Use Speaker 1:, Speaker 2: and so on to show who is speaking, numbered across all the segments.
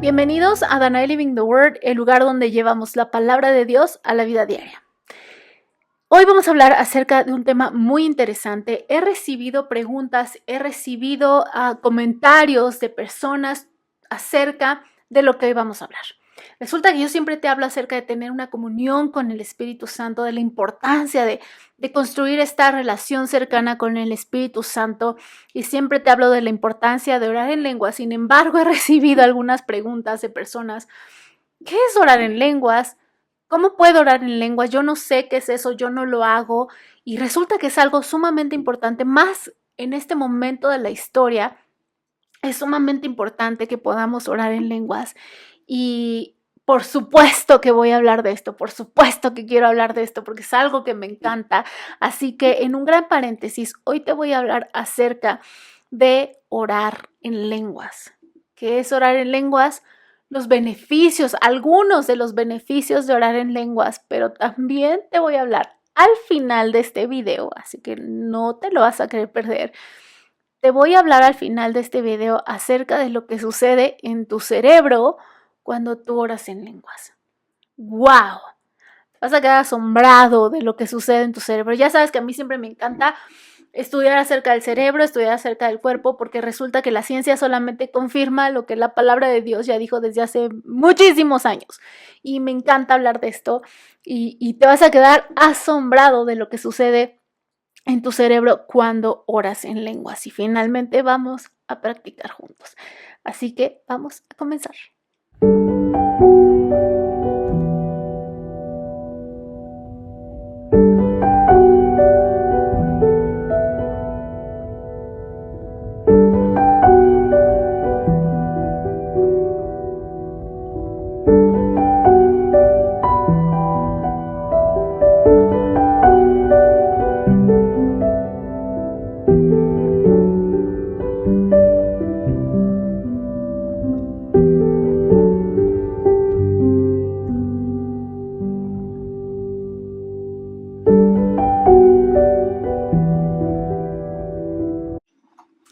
Speaker 1: Bienvenidos a Danae Living the Word, el lugar donde llevamos la palabra de Dios a la vida diaria. Hoy vamos a hablar acerca de un tema muy interesante. He recibido preguntas, he recibido comentarios de personas acerca de lo que hoy vamos a hablar. Resulta que yo siempre te hablo acerca de tener una comunión con el Espíritu Santo, de la importancia de construir esta relación cercana con el Espíritu Santo, y siempre te hablo de la importancia de orar en lenguas. Sin embargo, he recibido algunas preguntas de personas: ¿qué es orar en lenguas? ¿Cómo puedo orar en lenguas? Yo no sé qué es eso, yo no lo hago. Y resulta que es algo sumamente importante, más en este momento de la historia. Es sumamente importante que podamos orar en lenguas. Y por supuesto que voy a hablar de esto, por supuesto que quiero hablar de esto, porque es algo que me encanta. Así que en un gran paréntesis, hoy te voy a hablar acerca de orar en lenguas. ¿Qué es orar en lenguas? Los beneficios, algunos de los beneficios de orar en lenguas, pero también te voy a hablar al final de este video, así que no te lo vas a querer perder. Te voy a hablar al final de este video acerca de lo que sucede en tu cerebro cuando tú oras en lenguas. ¡Wow! Vas a quedar asombrado de lo que sucede en tu cerebro. Ya sabes que a mí siempre me encanta estudiar acerca del cerebro, estudiar acerca del cuerpo, porque resulta que la ciencia solamente confirma lo que la palabra de Dios ya dijo desde hace muchísimos años. Y me encanta hablar de esto y te vas a quedar asombrado de lo que sucede en tu cerebro cuando oras en lenguas. Y finalmente vamos a practicar juntos. Así que vamos a comenzar.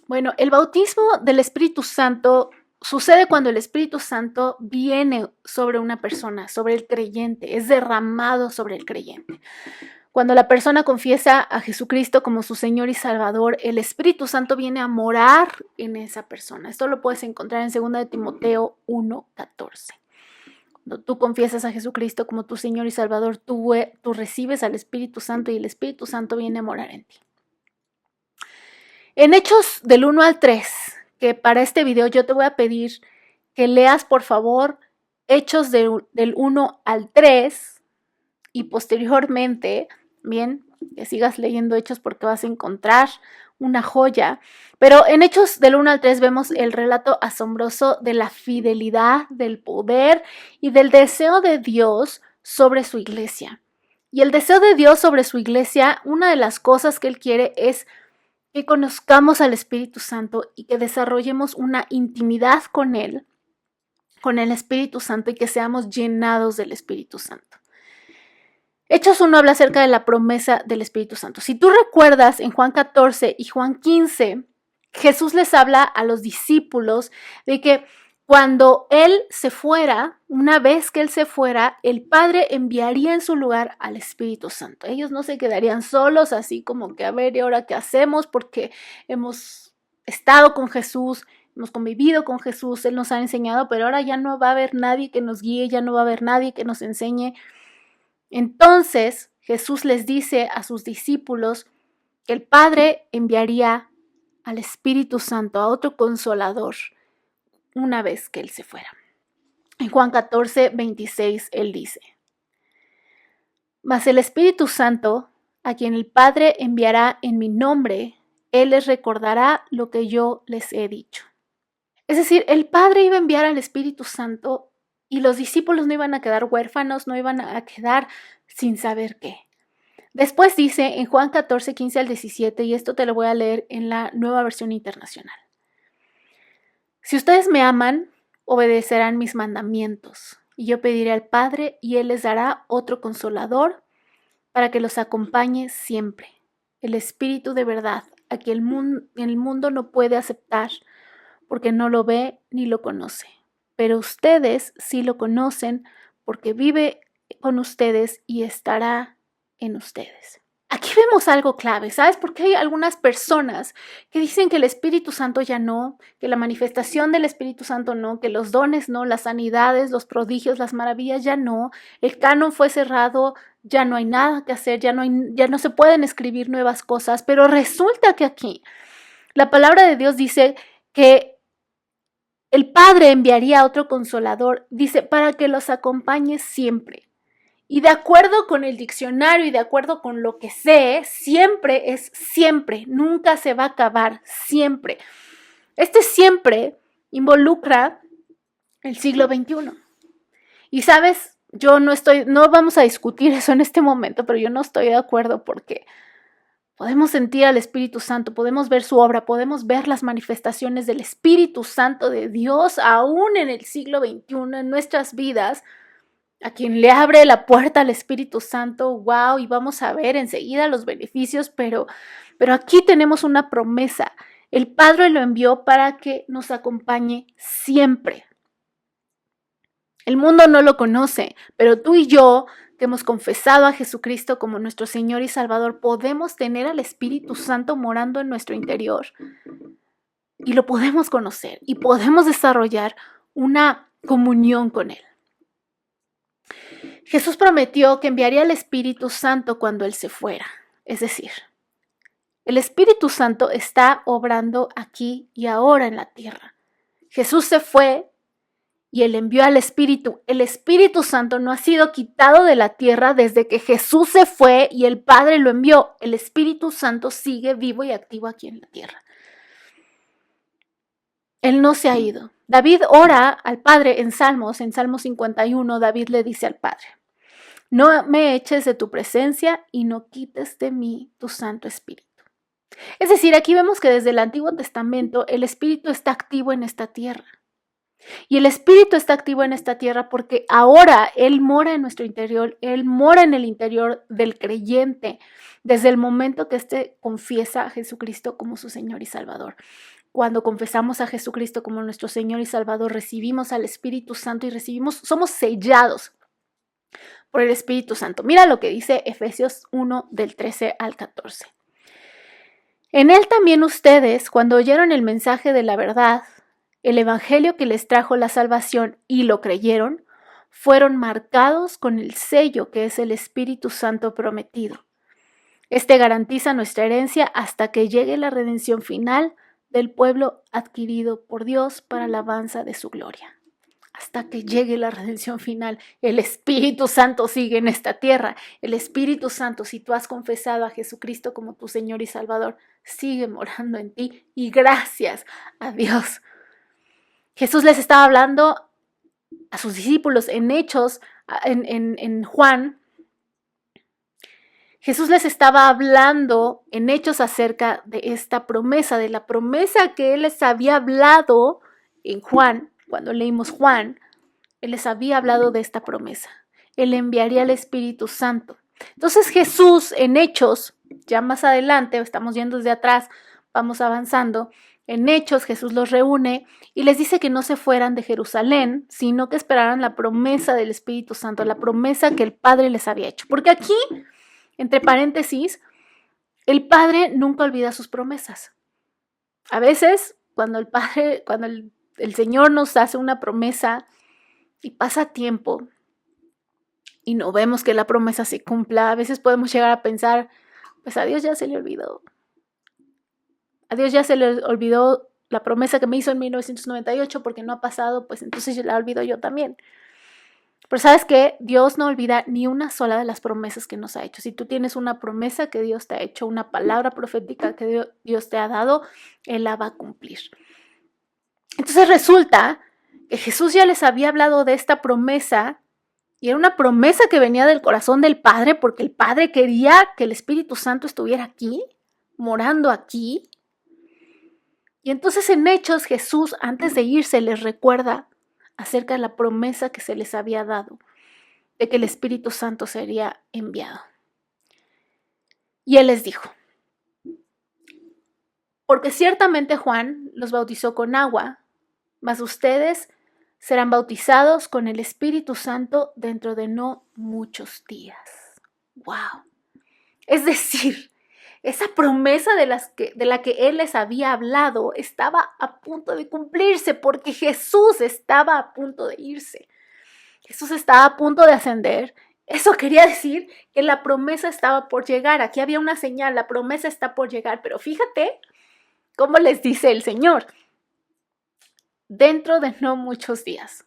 Speaker 1: Bueno, el bautismo del Espíritu Santo sucede cuando el Espíritu Santo viene sobre una persona, sobre el creyente, es derramado sobre el creyente. Cuando la persona confiesa a Jesucristo como su Señor y Salvador, el Espíritu Santo viene a morar en esa persona. Esto lo puedes encontrar en 2 de Timoteo 1:14. Cuando tú confiesas a Jesucristo como tu Señor y Salvador, tú recibes al Espíritu Santo y el Espíritu Santo viene a morar en ti. En Hechos del 1 al 3, que para este video yo te voy a pedir que leas por favor Hechos del 1 al 3 y posteriormente, bien, que sigas leyendo Hechos porque vas a encontrar una joya. Pero en Hechos del 1 al 3 vemos el relato asombroso de la fidelidad, del poder y del deseo de Dios sobre su iglesia. Y el deseo de Dios sobre su iglesia, una de las cosas que Él quiere es que conozcamos al Espíritu Santo y que desarrollemos una intimidad con Él, con el Espíritu Santo, y que seamos llenados del Espíritu Santo. Hechos 1 habla acerca de la promesa del Espíritu Santo. Si tú recuerdas, en Juan 14 y Juan 15, Jesús les habla a los discípulos de que cuando Él se fuera, una vez que Él se fuera, el Padre enviaría en su lugar al Espíritu Santo. Ellos no se quedarían solos, así como que a ver, ¿y ahora qué hacemos? Porque hemos estado con Jesús, hemos convivido con Jesús, Él nos ha enseñado, pero ahora ya no va a haber nadie que nos guíe, ya no va a haber nadie que nos enseñe. Entonces Jesús les dice a sus discípulos que el Padre enviaría al Espíritu Santo, a otro consolador, una vez que Él se fuera. En Juan 14:26 Él dice: mas el Espíritu Santo, a quien el Padre enviará en mi nombre, Él les recordará lo que yo les he dicho. Es decir, el Padre iba a enviar al Espíritu Santo y los discípulos no iban a quedar huérfanos, no iban a quedar sin saber qué. Después dice en Juan 14:15 al 17, y esto te lo voy a leer en la Nueva Versión Internacional: si ustedes me aman, obedecerán mis mandamientos, y yo pediré al Padre, y Él les dará otro consolador para que los acompañe siempre, el Espíritu de verdad, a quien el mundo no puede aceptar, porque no lo ve ni lo conoce, pero ustedes sí lo conocen porque vive con ustedes y estará en ustedes. Aquí vemos algo clave, ¿sabes? Porque hay algunas personas que dicen que el Espíritu Santo ya no, que la manifestación del Espíritu Santo no, que los dones no, las sanidades, los prodigios, las maravillas ya no, el canon fue cerrado, ya no hay nada que hacer, ya no se pueden escribir nuevas cosas, pero resulta que aquí la palabra de Dios dice que el Padre enviaría a otro consolador, dice, para que los acompañe siempre. Y de acuerdo con el diccionario y de acuerdo con lo que sé, siempre es siempre, nunca se va a acabar, siempre. Este siempre involucra el siglo XXI. Y sabes, no vamos a discutir eso en este momento, pero yo no estoy de acuerdo porque podemos sentir al Espíritu Santo, podemos ver su obra, podemos ver las manifestaciones del Espíritu Santo de Dios aún en el siglo XXI, en nuestras vidas. A quien le abre la puerta al Espíritu Santo, wow, y vamos a ver enseguida los beneficios, pero aquí tenemos una promesa. El Padre lo envió para que nos acompañe siempre. El mundo no lo conoce, pero tú y yo, que hemos confesado a Jesucristo como nuestro Señor y Salvador, podemos tener al Espíritu Santo morando en nuestro interior. Y lo podemos conocer y podemos desarrollar una comunión con Él. Jesús prometió que enviaría el Espíritu Santo cuando Él se fuera. Es decir, el Espíritu Santo está obrando aquí y ahora en la tierra. Jesús se fue y Él envió al Espíritu. El Espíritu Santo no ha sido quitado de la tierra desde que Jesús se fue y el Padre lo envió. El Espíritu Santo sigue vivo y activo aquí en la tierra. Él no se ha ido. David ora al Padre en Salmo 51, David le dice al Padre: no me eches de tu presencia y no quites de mí tu Santo Espíritu. Es decir, aquí vemos que desde el Antiguo Testamento el Espíritu está activo en esta tierra. Y el Espíritu está activo en esta tierra porque ahora Él mora en nuestro interior, Él mora en el interior del creyente desde el momento que éste confiesa a Jesucristo como su Señor y Salvador. Cuando confesamos a Jesucristo como nuestro Señor y Salvador, recibimos al Espíritu Santo y somos sellados por el Espíritu Santo. Mira lo que dice Efesios 1 del 13 al 14. En Él también ustedes, cuando oyeron el mensaje de la verdad, el evangelio que les trajo la salvación y lo creyeron, fueron marcados con el sello que es el Espíritu Santo prometido. Este garantiza nuestra herencia hasta que llegue la redención final del pueblo adquirido por Dios para la alabanza de su gloria. Hasta que llegue la redención final, el Espíritu Santo sigue en esta tierra. El Espíritu Santo, si tú has confesado a Jesucristo como tu Señor y Salvador, sigue morando en ti y gracias a Dios. Jesús les estaba hablando a sus discípulos en Hechos, en Juan. Jesús les estaba hablando en Hechos acerca de esta promesa, de la promesa que Él les había hablado en Juan. Cuando leímos Juan, Él les había hablado de esta promesa. Él enviaría al Espíritu Santo. Entonces Jesús en Hechos, ya más adelante, estamos yendo desde atrás, vamos avanzando, en Hechos Jesús los reúne y les dice que no se fueran de Jerusalén, sino que esperaran la promesa del Espíritu Santo, la promesa que el Padre les había hecho. Porque aquí, entre paréntesis, el Padre nunca olvida sus promesas. A veces, cuando el Señor nos hace una promesa y pasa tiempo y no vemos que la promesa se cumpla, a veces podemos llegar a pensar, pues a Dios ya se le olvidó. A Dios ya se le olvidó la promesa que me hizo en 1998 porque no ha pasado, pues entonces la olvido yo también. Pero ¿sabes qué? Dios no olvida ni una sola de las promesas que nos ha hecho. Si tú tienes una promesa que Dios te ha hecho, una palabra profética que Dios te ha dado, Él la va a cumplir. Entonces resulta que Jesús ya les había hablado de esta promesa y era una promesa que venía del corazón del Padre porque el Padre quería que el Espíritu Santo estuviera aquí, morando aquí. Y entonces en Hechos Jesús, antes de irse, les recuerda acerca de la promesa que se les había dado, de que el Espíritu Santo sería enviado. Y Él les dijo, porque ciertamente Juan los bautizó con agua, mas ustedes serán bautizados con el Espíritu Santo dentro de no muchos días. ¡Wow! Es decir, esa promesa de la que Él les había hablado estaba a punto de cumplirse porque Jesús estaba a punto de irse. Jesús estaba a punto de ascender. Eso quería decir que la promesa estaba por llegar. Aquí había una señal, la promesa está por llegar. Pero fíjate cómo les dice el Señor. Dentro de no muchos días.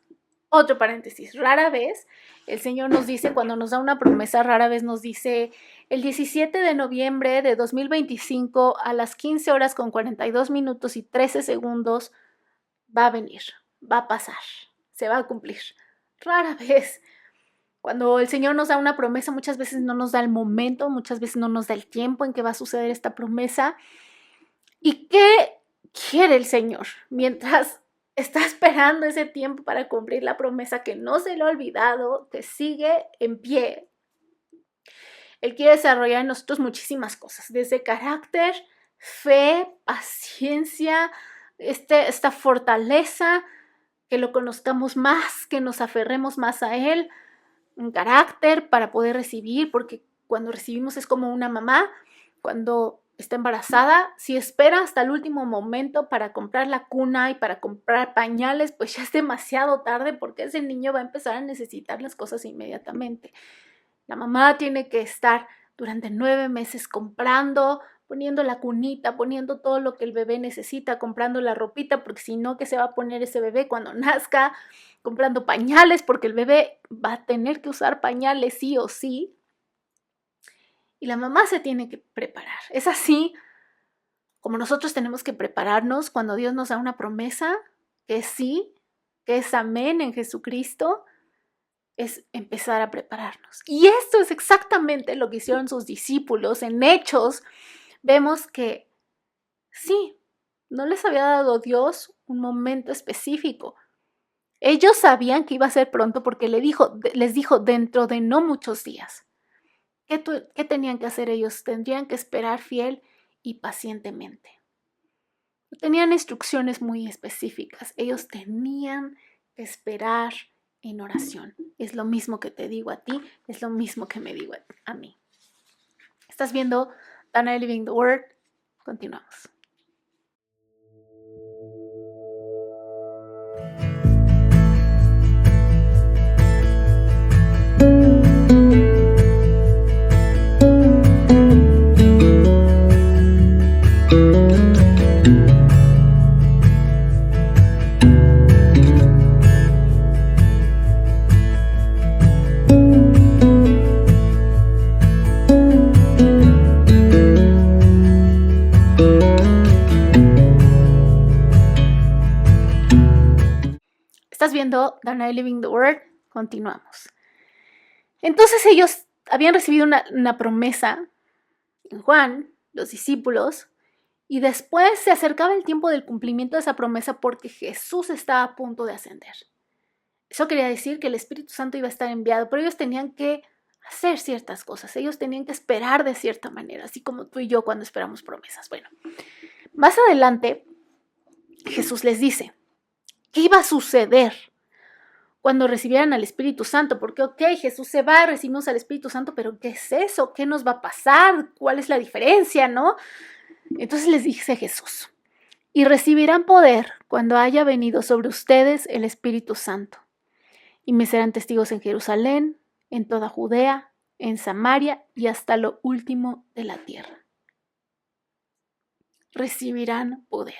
Speaker 1: Otro paréntesis, rara vez el Señor nos dice, cuando nos da una promesa, rara vez nos dice, el 17 de noviembre de 2025 a las 15 horas con 42 minutos y 13 segundos va a venir, va a pasar, se va a cumplir. Rara vez. Cuando el Señor nos da una promesa, muchas veces no nos da el momento, muchas veces no nos da el tiempo en que va a suceder esta promesa. ¿Y qué quiere el Señor mientras está esperando ese tiempo para cumplir la promesa que no se le ha olvidado, que sigue en pie? Él quiere desarrollar en nosotros muchísimas cosas, desde carácter, fe, paciencia, esta fortaleza, que lo conozcamos más, que nos aferremos más a Él, un carácter para poder recibir, porque cuando recibimos es como una mamá, cuando está embarazada, si espera hasta el último momento para comprar la cuna y para comprar pañales, pues ya es demasiado tarde porque ese niño va a empezar a necesitar las cosas inmediatamente. La mamá tiene que estar durante 9 meses comprando, poniendo la cunita, poniendo todo lo que el bebé necesita, comprando la ropita, porque si no, ¿qué se va a poner ese bebé cuando nazca? Comprando pañales, porque el bebé va a tener que usar pañales sí o sí. Y la mamá se tiene que preparar. Es así como nosotros tenemos que prepararnos cuando Dios nos da una promesa, que es sí, que es amén en Jesucristo, es empezar a prepararnos. Y esto es exactamente lo que hicieron sus discípulos. En Hechos vemos que sí, no les había dado Dios un momento específico. Ellos sabían que iba a ser pronto porque les dijo dentro de no muchos días. ¿Qué tenían que hacer ellos? Tendrían que esperar fiel y pacientemente. Tenían instrucciones muy específicas. Ellos tenían que esperar en oración. Es lo mismo que te digo a ti, es lo mismo que me digo a mí. ¿Estás viendo Dana Living the Word? Continuamos. ¿Estás viendo Dana Living the Word? Continuamos. Entonces ellos habían recibido una promesa en Juan, los discípulos, y después se acercaba el tiempo del cumplimiento de esa promesa porque Jesús estaba a punto de ascender. Eso quería decir que el Espíritu Santo iba a estar enviado, pero ellos tenían que hacer ciertas cosas, ellos tenían que esperar de cierta manera, así como tú y yo cuando esperamos promesas. Bueno, más adelante Jesús les dice, ¿qué iba a suceder cuando recibieran al Espíritu Santo? Porque, Jesús se va, recibimos al Espíritu Santo, pero ¿qué es eso? ¿Qué nos va a pasar? ¿Cuál es la diferencia, no? Entonces les dice Jesús, y recibirán poder cuando haya venido sobre ustedes el Espíritu Santo, y me serán testigos en Jerusalén, en toda Judea, en Samaria y hasta lo último de la tierra. Recibirán poder.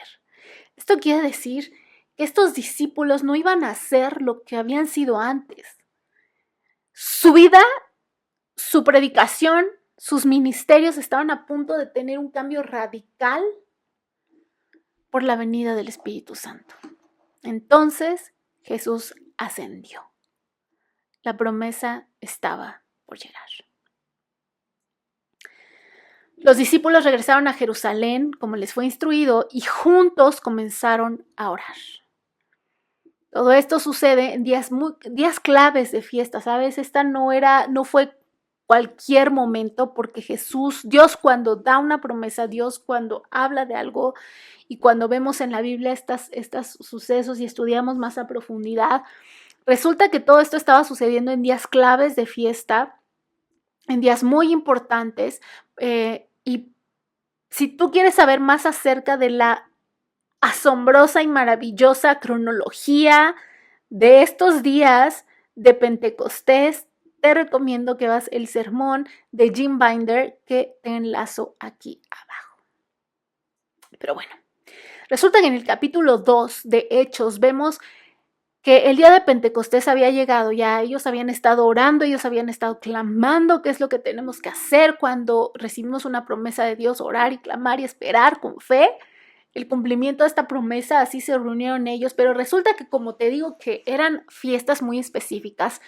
Speaker 1: Esto quiere decir que estos discípulos no iban a hacer lo que habían sido antes. Su vida, su predicación, sus ministerios estaban a punto de tener un cambio radical por la venida del Espíritu Santo. Entonces Jesús ascendió. La promesa estaba por llegar. Los discípulos regresaron a Jerusalén como les fue instruido y juntos comenzaron a orar. Todo esto sucede en días claves de fiesta, ¿sabes? Esta no fue cualquier momento, porque Dios cuando da una promesa, Dios cuando habla de algo y cuando vemos en la Biblia estos sucesos y estudiamos más a profundidad, resulta que todo esto estaba sucediendo en días claves de fiesta, en días muy importantes, y si tú quieres saber más acerca de la asombrosa y maravillosa cronología de estos días de Pentecostés, te recomiendo que veas el sermón de Jim Binder que te enlazo aquí abajo. Pero bueno, resulta que en el capítulo 2 de Hechos vemos que el día de Pentecostés había llegado, ya ellos habían estado orando, ellos habían estado clamando qué es lo que tenemos que hacer cuando recibimos una promesa de Dios, orar y clamar y esperar con fe el cumplimiento de esta promesa. Así se reunieron ellos, pero resulta que, como te digo, que eran fiestas muy específicas.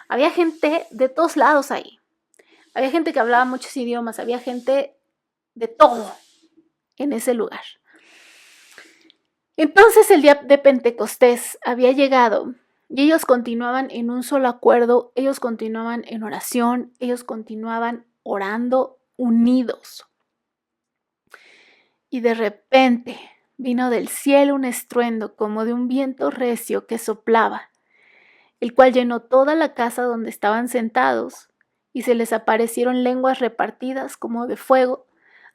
Speaker 1: Había gente de todos lados ahí, había gente que hablaba muchos idiomas, había gente de todo en ese lugar. Entonces el día de Pentecostés había llegado y ellos continuaban en un solo acuerdo, ellos continuaban en oración, ellos continuaban orando unidos. Y de repente vino del cielo un estruendo como de un viento recio que soplaba, el cual llenó toda la casa donde estaban sentados, y se les aparecieron lenguas repartidas como de fuego,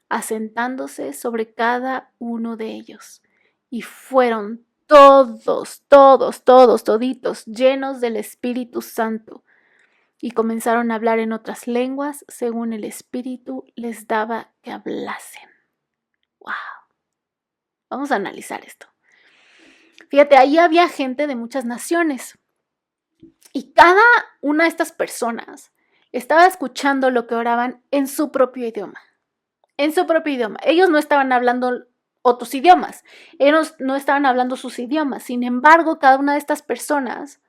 Speaker 1: asentándose sobre cada uno de ellos. Y fueron toditos, llenos del Espíritu Santo, y comenzaron a hablar en otras lenguas según el Espíritu les daba que hablasen. ¡Wow! Vamos a analizar esto. Fíjate, ahí había gente de muchas naciones y cada una de estas personas estaba escuchando lo que oraban en su propio idioma. En su propio idioma. Ellos no estaban hablando otros idiomas, ellos no estaban hablando sus idiomas. Sin embargo, cada una de estas personas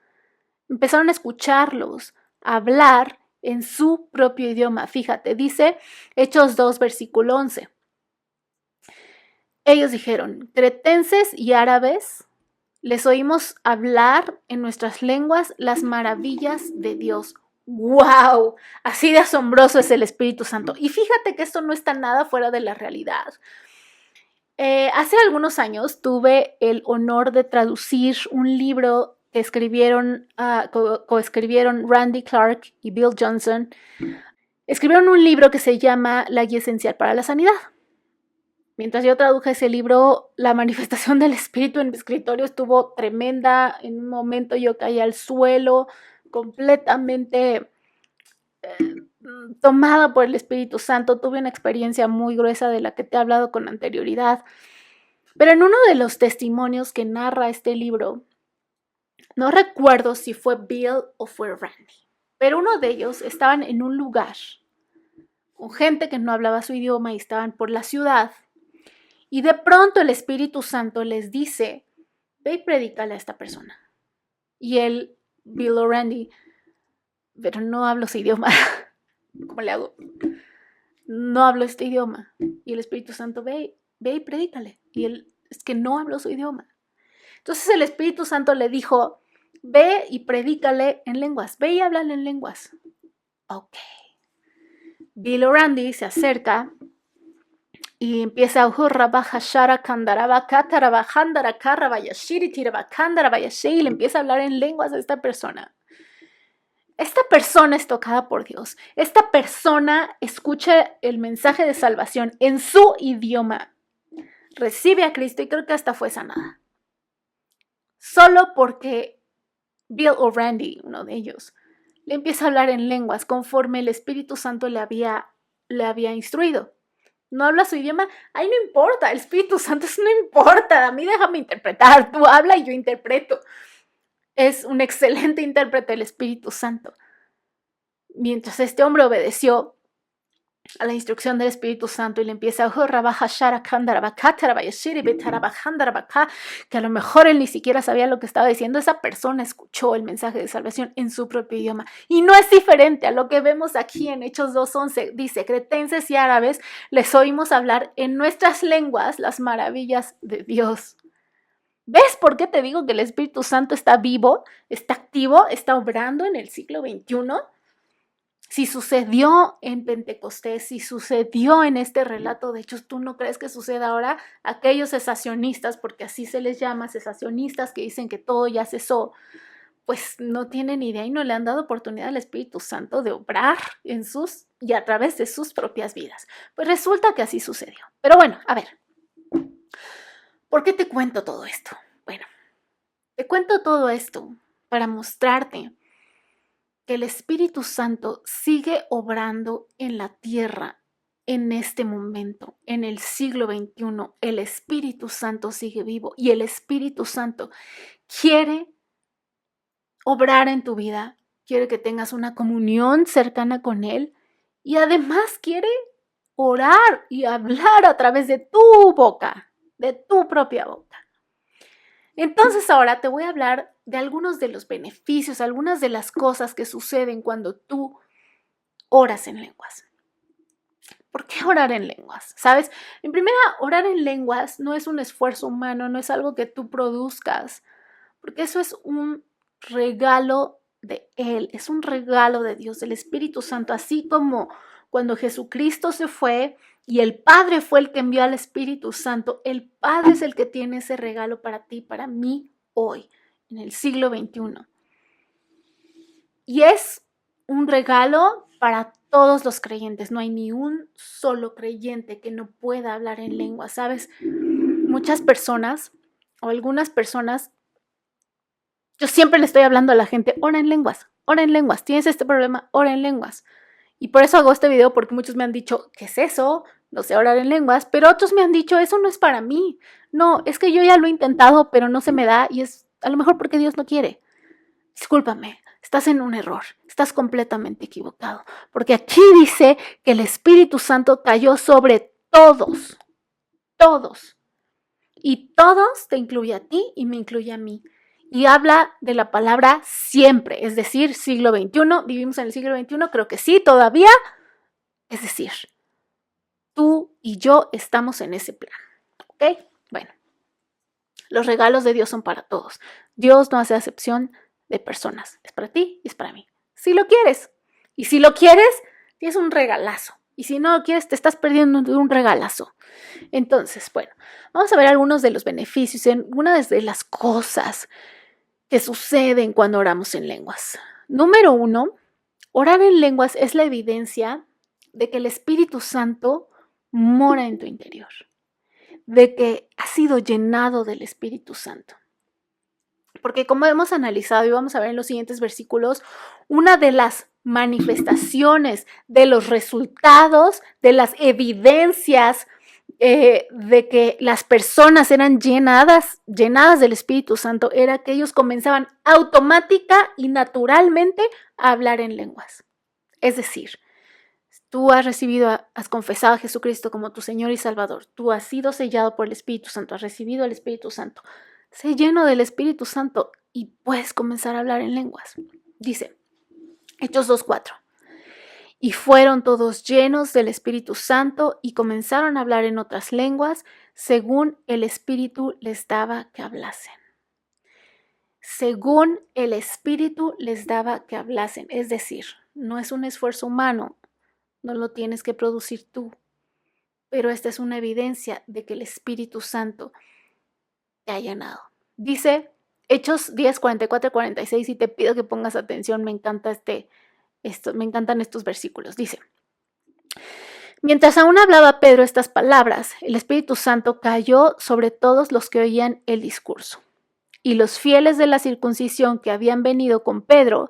Speaker 1: empezaron a escucharlos hablar en su propio idioma. Fíjate, dice Hechos 2, versículo 11. Ellos dijeron: cretenses y árabes, les oímos hablar en nuestras lenguas las maravillas de Dios. ¡Wow! Así de asombroso es el Espíritu Santo. Y fíjate que esto no está nada fuera de la realidad. Hace algunos años tuve el honor de traducir un libro que coescribieron Randy Clark y Bill Johnson. Escribieron un libro que se llama La Guía Esencial para la Sanidad. Mientras yo traduje ese libro, la manifestación del Espíritu en mi escritorio estuvo tremenda. En un momento yo caí al suelo completamente tomada por el Espíritu Santo. Tuve una experiencia muy gruesa de la que te he hablado con anterioridad. Pero en uno de los testimonios que narra este libro, no recuerdo si fue Bill o fue Randy, pero uno de ellos estaban en un lugar con gente que no hablaba su idioma y estaban por la ciudad. Y de pronto el Espíritu Santo les dice: ve y predícale a esta persona. Y él, Bill o Randy: pero no hablo ese idioma. ¿Cómo le hago? No hablo este idioma. Y el Espíritu Santo: ve y predícale. Y él: es que no hablo su idioma. Entonces el Espíritu Santo le dijo: ve y predícale en lenguas. Ve y háblale en lenguas. Ok. Bill o Randy se acerca y empieza a y le empieza a hablar en lenguas a esta persona. Esta persona es tocada por Dios. Esta persona escucha el mensaje de salvación en su idioma. Recibe a Cristo y creo que hasta fue sanada. Solo porque Bill o Randy, uno de ellos, le empieza a hablar en lenguas conforme el Espíritu Santo le había instruido. No habla su idioma, ahí no importa, el Espíritu Santo eso no importa, a mí déjame interpretar, tú habla y yo interpreto. Es un excelente intérprete el Espíritu Santo. Mientras este hombre obedeció a la instrucción del Espíritu Santo y le empieza que a lo mejor él ni siquiera sabía lo que estaba diciendo, esa persona escuchó el mensaje de salvación en su propio idioma. Y no es diferente a lo que vemos aquí en Hechos 2:11. Dice: cretenses y árabes, les oímos hablar en nuestras lenguas las maravillas de Dios. ¿Ves por qué te digo que el Espíritu Santo está vivo, está activo, está obrando en el siglo XXI? Si sucedió en Pentecostés, si sucedió en este relato de Hechos, ¿tú no crees que suceda ahora? Aquellos cesacionistas, porque así se les llama, cesacionistas, que dicen que todo ya cesó, pues no tienen idea y no le han dado oportunidad al Espíritu Santo de obrar en sus y a través de sus propias vidas. Pues resulta que así sucedió. Pero bueno, a ver, ¿por qué te cuento todo esto? Bueno, te cuento todo esto para mostrarte que el Espíritu Santo sigue obrando en la tierra en este momento, en el siglo XXI. El Espíritu Santo sigue vivo y el Espíritu Santo quiere obrar en tu vida, quiere que tengas una comunión cercana con Él y además quiere orar y hablar a través de tu boca, de tu propia boca. Entonces ahora te voy a hablar de algunos de los beneficios, algunas de las cosas que suceden cuando tú oras en lenguas. ¿Por qué orar en lenguas? ¿Sabes? En primera, orar en lenguas no es un esfuerzo humano, no es algo que tú produzcas, porque eso es un regalo de Él, es un regalo de Dios, del Espíritu Santo, así como cuando Jesucristo se fue y el Padre fue el que envió al Espíritu Santo, el Padre es el que tiene ese regalo para ti, para mí, hoy, en el siglo XXI. Y es un regalo para todos los creyentes, no hay ni un solo creyente que no pueda hablar en lengua, ¿sabes? Muchas personas o algunas personas, yo siempre le estoy hablando a la gente, ora en lenguas, tienes este problema, ora en lenguas. Y por eso hago este video, porque muchos me han dicho, ¿qué es eso? No sé orar en lenguas, pero otros me han dicho, eso no es para mí. No, es que yo ya lo he intentado, pero no se me da y es a lo mejor porque Dios no quiere. Discúlpame, estás en un error, estás completamente equivocado, porque aquí dice que el Espíritu Santo cayó sobre todos, todos. Y todos te incluye a ti y me incluye a mí. Y habla de la palabra siempre, es decir, siglo XXI, vivimos en el siglo XXI, creo que sí, todavía. Es decir, tú y yo estamos en ese plan, ¿ok? Bueno, los regalos de Dios son para todos. Dios no hace acepción de personas, es para ti y es para mí. Si lo quieres, y si lo quieres, tienes un regalazo. Y si no lo quieres, te estás perdiendo un regalazo. Entonces, bueno, vamos a ver algunos de los beneficios, algunas de las cosas que suceden cuando oramos en lenguas. Número 1, orar en lenguas es la evidencia de que el Espíritu Santo mora en tu interior, de que has sido llenado del Espíritu Santo. Porque como hemos analizado y vamos a ver en los siguientes versículos, una de las manifestaciones, de los resultados, de las evidencias de que las personas eran llenadas del Espíritu Santo, era que ellos comenzaban automática y naturalmente a hablar en lenguas. Es decir, tú has confesado a Jesucristo como tu Señor y Salvador, tú has sido sellado por el Espíritu Santo, has recibido el Espíritu Santo, sé lleno del Espíritu Santo y puedes comenzar a hablar en lenguas. Dice, Hechos 2:4. Y fueron todos llenos del Espíritu Santo y comenzaron a hablar en otras lenguas según el Espíritu les daba que hablasen. Según el Espíritu les daba que hablasen. Es decir, no es un esfuerzo humano, no lo tienes que producir tú, pero esta es una evidencia de que el Espíritu Santo te ha llenado. Dice Hechos 10, 44, 46 y te pido que pongas atención, me encantan estos versículos. Dice, mientras aún hablaba Pedro estas palabras, el Espíritu Santo cayó sobre todos los que oían el discurso. Y los fieles de la circuncisión que habían venido con Pedro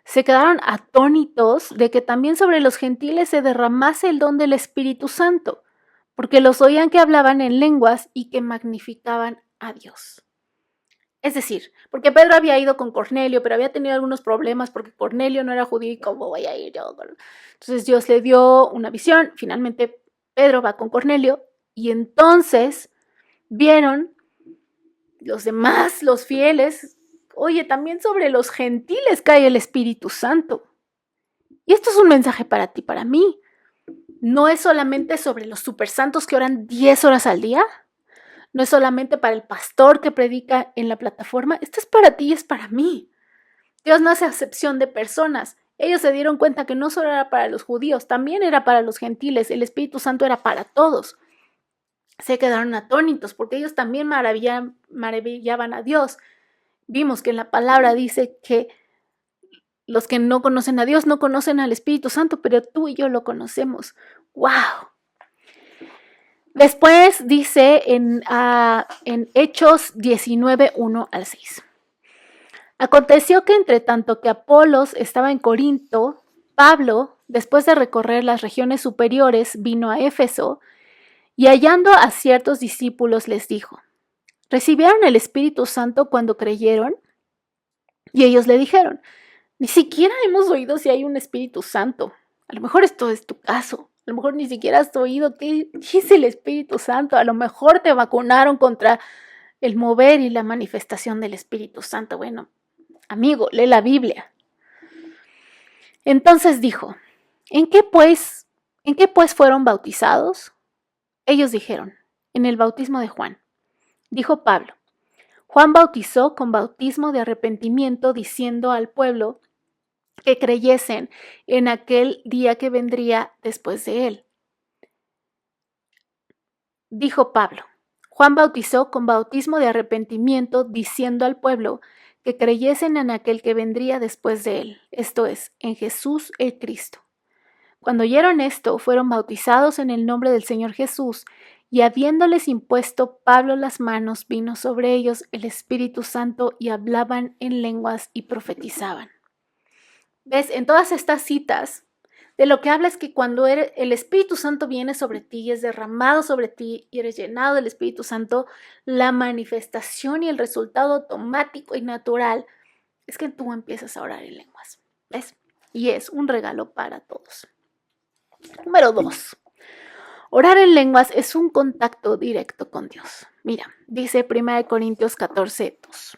Speaker 1: se quedaron atónitos de que también sobre los gentiles se derramase el don del Espíritu Santo, porque los oían que hablaban en lenguas y que magnificaban a Dios. Es decir, porque Pedro había ido con Cornelio, pero había tenido algunos problemas porque Cornelio no era judío y cómo voy a ir yo. Entonces Dios le dio una visión, finalmente Pedro va con Cornelio y entonces vieron los demás, los fieles, oye, también sobre los gentiles cae el Espíritu Santo. Y esto es un mensaje para ti, para mí. No es solamente sobre los supersantos que oran 10 horas al día. No es solamente para el pastor que predica en la plataforma. Esto es para ti y es para mí. Dios no hace acepción de personas. Ellos se dieron cuenta que no solo era para los judíos, también era para los gentiles. El Espíritu Santo era para todos. Se quedaron atónitos porque ellos también maravillaban a Dios. Vimos que en la palabra dice que los que no conocen a Dios no conocen al Espíritu Santo, pero tú y yo lo conocemos. ¡Wow! Después dice en Hechos 19, 1 al 6. Aconteció que entre tanto que Apolos estaba en Corinto, Pablo, después de recorrer las regiones superiores, vino a Éfeso y hallando a ciertos discípulos les dijo, ¿recibieron el Espíritu Santo cuando creyeron? Y ellos le dijeron, ni siquiera hemos oído si hay un Espíritu Santo. A lo mejor esto es tu caso. A lo mejor ni siquiera has oído qué es el Espíritu Santo. A lo mejor te vacunaron contra el mover y la manifestación del Espíritu Santo. Bueno, amigo, lee la Biblia. Entonces dijo, ¿en qué pues fueron bautizados? Ellos dijeron, en el bautismo de Juan. Dijo Pablo, Juan bautizó con bautismo de arrepentimiento, diciendo al pueblo que creyesen en aquel día que vendría después de él. Dijo Pablo, Juan bautizó con bautismo de arrepentimiento, diciendo al pueblo que creyesen en aquel que vendría después de él, esto es, en Jesús el Cristo. Cuando oyeron esto, fueron bautizados en el nombre del Señor Jesús, y habiéndoles impuesto Pablo las manos, vino sobre ellos el Espíritu Santo y hablaban en lenguas y profetizaban. ¿Ves? En todas estas citas, de lo que habla es que cuando el Espíritu Santo viene sobre ti y es derramado sobre ti y eres llenado del Espíritu Santo, la manifestación y el resultado automático y natural es que tú empiezas a orar en lenguas. ¿Ves? Y es un regalo para todos. Número 2. Orar en lenguas es un contacto directo con Dios. Mira, dice 1 Corintios 14, 2.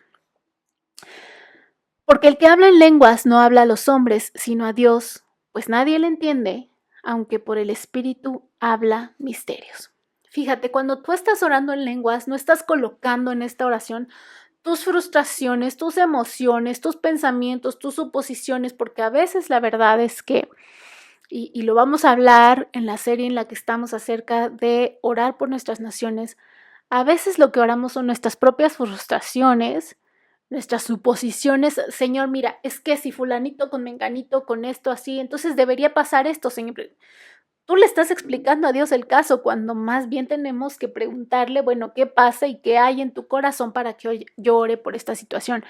Speaker 1: Porque el que habla en lenguas no habla a los hombres, sino a Dios, pues nadie le entiende, aunque por el Espíritu habla misterios. Fíjate, cuando tú estás orando en lenguas, no estás colocando en esta oración tus frustraciones, tus emociones, tus pensamientos, tus suposiciones, porque a veces la verdad es que, y lo vamos a hablar en la serie en la que estamos acerca de orar por nuestras naciones, a veces lo que oramos son nuestras propias frustraciones, nuestras suposiciones. Señor, mira, es que si fulanito con menganito, con esto así, entonces debería pasar esto, Señor. Tú le estás explicando a Dios el caso cuando más bien tenemos que preguntarle, bueno, ¿qué pasa y qué hay en tu corazón para que yo ore por esta situación?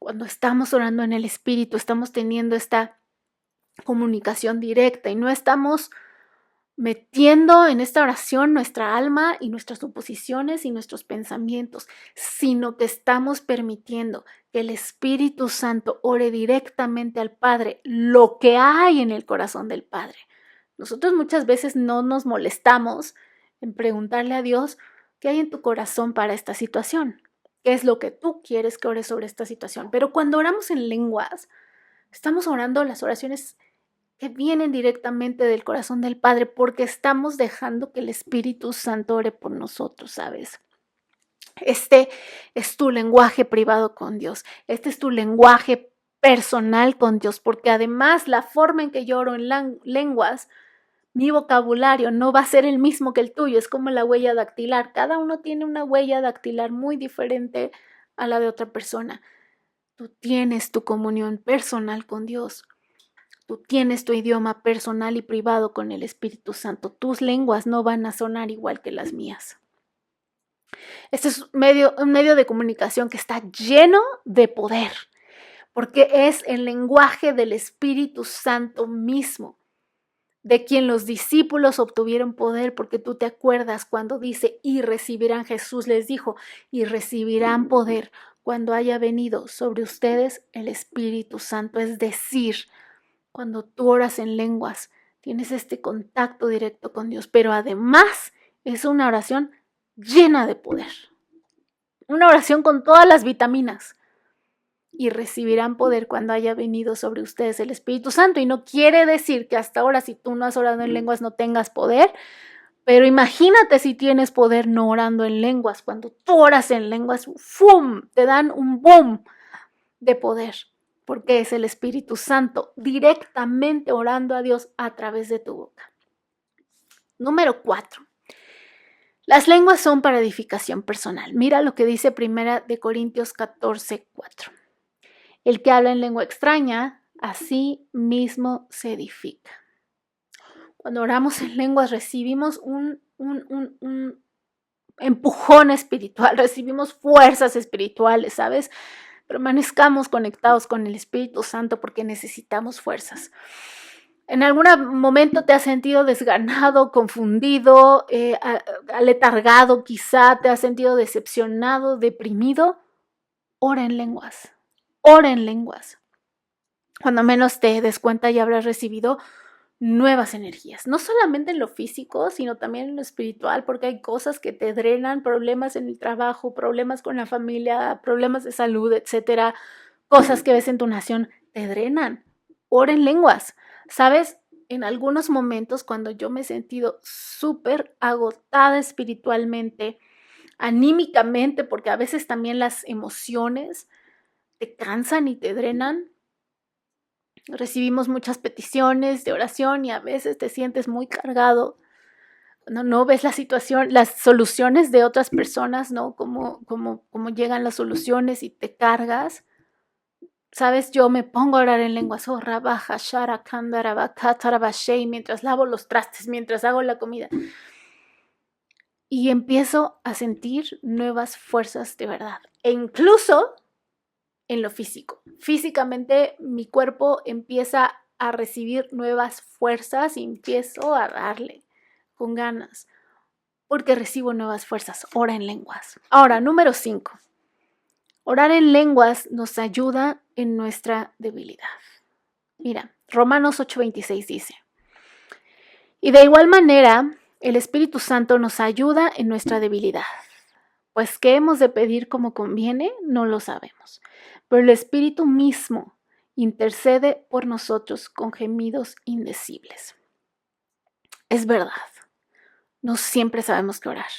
Speaker 1: Cuando estamos orando en el Espíritu, estamos teniendo esta comunicación directa y no estamos metiendo en esta oración nuestra alma y nuestras suposiciones y nuestros pensamientos, sino que estamos permitiendo que el Espíritu Santo ore directamente al Padre lo que hay en el corazón del Padre. Nosotros muchas veces no nos molestamos en preguntarle a Dios qué hay en tu corazón para esta situación, qué es lo que tú quieres que ore sobre esta situación. Pero cuando oramos en lenguas, estamos orando las oraciones que vienen directamente del corazón del Padre porque estamos dejando que el Espíritu Santo ore por nosotros, ¿sabes? Este es tu lenguaje privado con Dios. Este es tu lenguaje personal con Dios, porque además la forma en que yo oro en lenguas, mi vocabulario no va a ser el mismo que el tuyo. Es como la huella dactilar. Cada uno tiene una huella dactilar muy diferente a la de otra persona. Tú tienes tu comunión personal con Dios. Tú tienes tu idioma personal y privado con el Espíritu Santo. Tus lenguas no van a sonar igual que las mías. Este es un medio de comunicación que está lleno de poder, porque es el lenguaje del Espíritu Santo mismo, de quien los discípulos obtuvieron poder, porque tú te acuerdas cuando dice, y recibirán, Jesús les dijo, y recibirán poder cuando haya venido sobre ustedes el Espíritu Santo, es decir, cuando tú oras en lenguas, tienes este contacto directo con Dios, pero además es una oración llena de poder. Una oración con todas las vitaminas. Y recibirán poder cuando haya venido sobre ustedes el Espíritu Santo. Y no quiere decir que hasta ahora, si tú no has orado en lenguas, no tengas poder. Pero imagínate si tienes poder no orando en lenguas. Cuando tú oras en lenguas, ¡fum!, te dan un boom de poder. porque es el Espíritu Santo directamente orando a Dios a través de tu boca. Número 4. Las lenguas son para edificación personal. Mira lo que dice 1 Corintios 14:4. El que habla en lengua extraña, así mismo se edifica. Cuando oramos en lenguas recibimos un empujón espiritual, recibimos fuerzas espirituales, ¿sabes? Permanezcamos conectados con el Espíritu Santo porque necesitamos fuerzas. ¿En algún momento te has sentido desganado, confundido, aletargado quizá? ¿Te has sentido decepcionado, deprimido? Ora en lenguas. Ora en lenguas. Cuando menos te des cuenta ya habrás recibido nuevas energías. No solamente en lo físico, sino también en lo espiritual, porque hay cosas que te drenan, problemas en el trabajo, problemas con la familia, problemas de salud, etcétera. Cosas que ves en tu nación te drenan. Ora en lenguas. ¿Sabes? En algunos momentos cuando yo me he sentido súper agotada espiritualmente, anímicamente, porque a veces también las emociones te cansan y te drenan, recibimos muchas peticiones de oración y a veces te sientes muy cargado cuando no ves la situación, las soluciones de otras personas, ¿no? Cómo llegan las soluciones y te cargas. ¿Sabes? Yo me pongo a orar en lenguas, mientras lavo los trastes, mientras hago la comida. Y empiezo a sentir nuevas fuerzas de verdad. E incluso en lo físico. Físicamente mi cuerpo empieza a recibir nuevas fuerzas y empiezo a darle con ganas. Porque recibo nuevas fuerzas. Ora en lenguas. Ahora, número 5. Orar en lenguas nos ayuda en nuestra debilidad. Mira, Romanos 8:26 dice: y de igual manera, el Espíritu Santo nos ayuda en nuestra debilidad. Pues qué hemos de pedir como conviene, no lo sabemos. Pero el Espíritu mismo intercede por nosotros con gemidos indecibles. Es verdad, no siempre sabemos qué orar.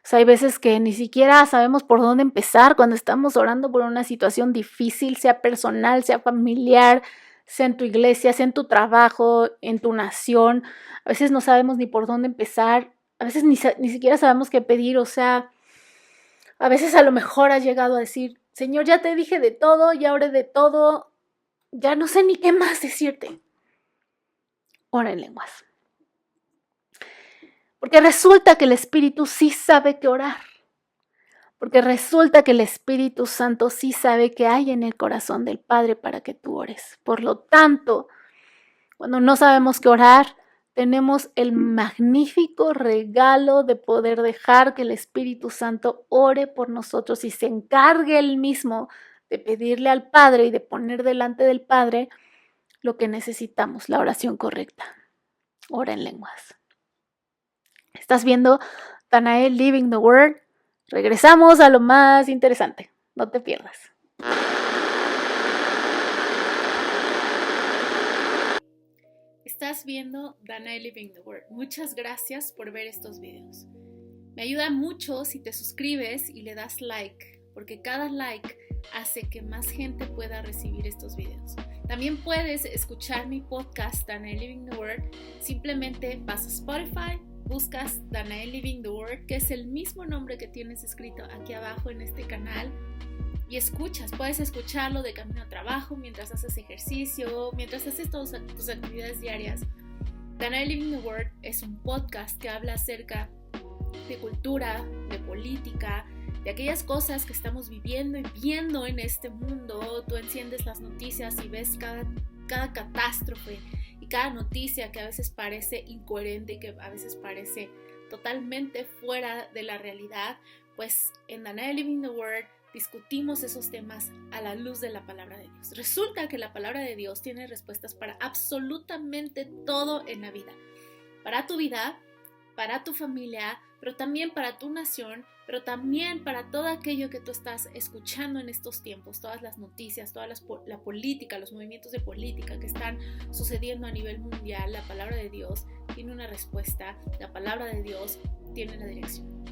Speaker 1: O sea, hay veces que ni siquiera sabemos por dónde empezar cuando estamos orando por una situación difícil, sea personal, sea familiar, sea en tu iglesia, sea en tu trabajo, en tu nación. A veces no sabemos ni por dónde empezar, a veces ni siquiera sabemos qué pedir. O sea, a veces a lo mejor has llegado a decir: Señor, ya te dije de todo, ya oré de todo, ya no sé ni qué más decirte. Ora en lenguas. Porque resulta que el Espíritu sí sabe qué orar. Porque resulta que el Espíritu Santo sí sabe qué hay en el corazón del Padre para que tú ores. Por lo tanto, cuando no sabemos qué orar, tenemos el magnífico regalo de poder dejar que el Espíritu Santo ore por nosotros y se encargue él mismo de pedirle al Padre y de poner delante del Padre lo que necesitamos, la oración correcta. Ora en lenguas. ¿Estás viendo Danae Living the Word? Regresamos a lo más interesante. No te pierdas. Estás viendo Danae Living the Word. Muchas gracias por ver estos videos. Me ayuda mucho si te suscribes y le das like, porque cada like hace que más gente pueda recibir estos videos. También puedes escuchar mi podcast Danae Living the Word. Simplemente vas a Spotify, buscas Danae Living the Word, que es el mismo nombre que tienes escrito aquí abajo en este canal, y puedes escucharlo de camino a trabajo, mientras haces ejercicio, mientras haces todas tus actividades diarias. Danae Living the Word es un podcast que habla acerca de cultura, de política, de aquellas cosas que estamos viviendo y viendo en este mundo. Tú enciendes las noticias y ves cada catástrofe y cada noticia que a veces parece incoherente y que a veces parece totalmente fuera de la realidad. Pues en Danae Living the Word discutimos esos temas a la luz de la palabra de Dios. Resulta que la palabra de Dios tiene respuestas para absolutamente todo en la vida. Para tu vida, para tu familia, pero también para tu nación, pero también para todo aquello que tú estás escuchando en estos tiempos, todas las noticias, toda la política, los movimientos de política que están sucediendo a nivel mundial. La palabra de Dios tiene una respuesta, la palabra de Dios tiene una dirección.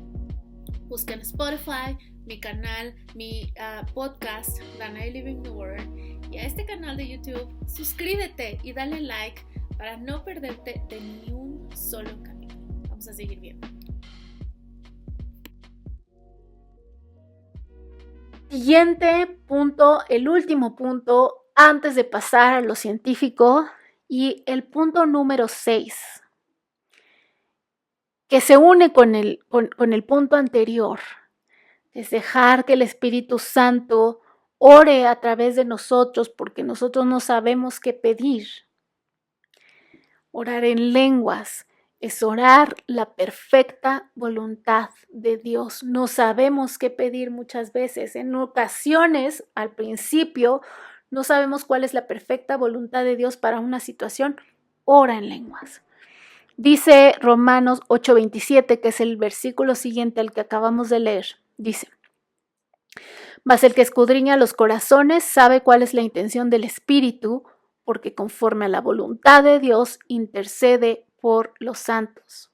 Speaker 1: Busca en Spotify mi canal, mi podcast, Danae Living the Word, y a este canal de YouTube suscríbete y dale like para no perderte de ni un solo capítulo. Vamos a seguir viendo. Siguiente punto, el último punto antes de pasar a lo científico, y el punto número 6, que se une con el punto anterior, es dejar que el Espíritu Santo ore a través de nosotros, porque nosotros no sabemos qué pedir. Orar en lenguas es orar la perfecta voluntad de Dios. No sabemos qué pedir muchas veces. En ocasiones, al principio, no sabemos cuál es la perfecta voluntad de Dios para una situación. Ora en lenguas. Dice Romanos 8:27, que es el versículo siguiente al que acabamos de leer. Dice: mas el que escudriña los corazones sabe cuál es la intención del Espíritu, porque conforme a la voluntad de Dios intercede por los santos.